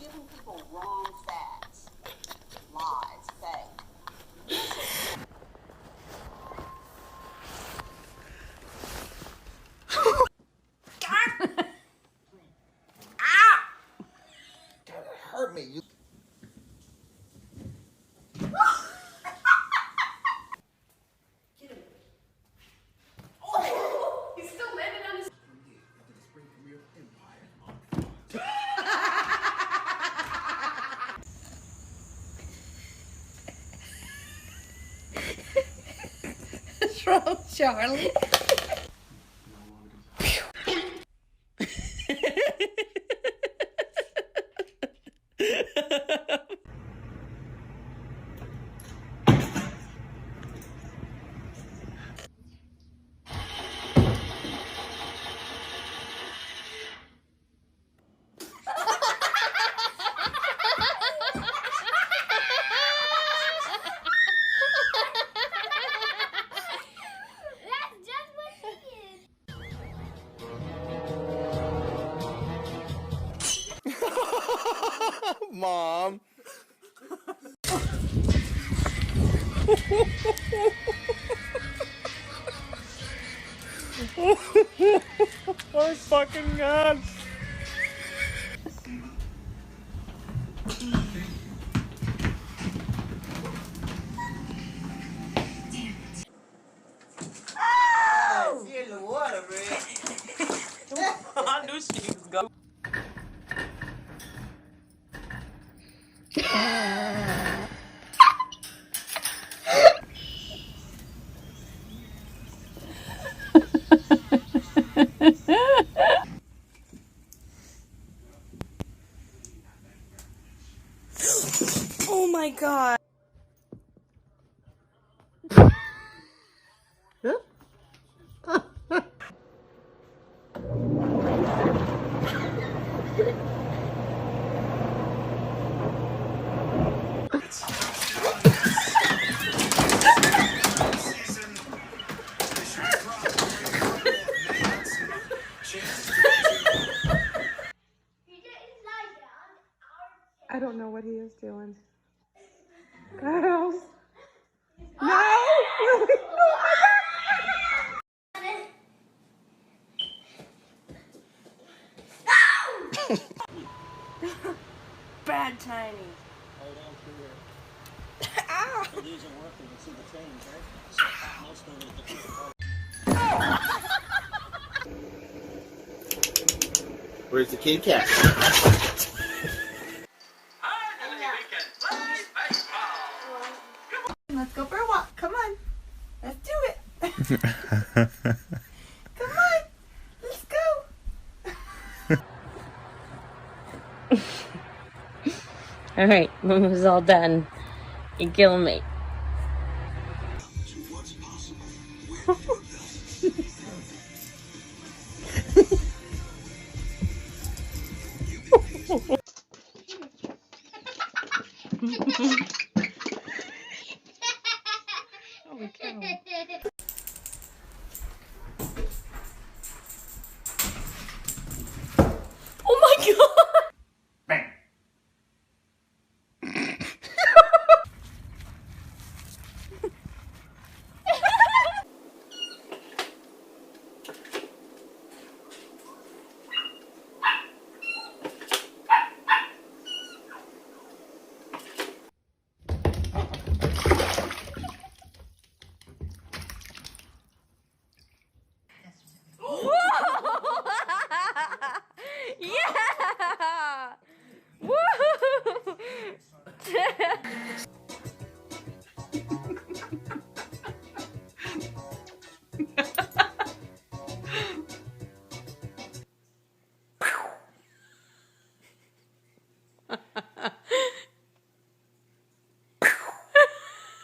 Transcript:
giving people wrong facts, lies, fake. Hurt me. You... Get him. Oh, he's still landing on his. What's wrong, Charlie? Mom. Oh fucking God. Oh! She's in the water, man. I knew she was going. Oh my God. I don't know what he is doing. Girls. No! Oh my God! Bad timing. Hold on to it. Ow! It isn't working. You see the change, right? So most of it is the Where's the kitty cat? Let's go for a walk. Come on. Let's do it. Come on. Let's go. All right, Mama's all done. You're killing me.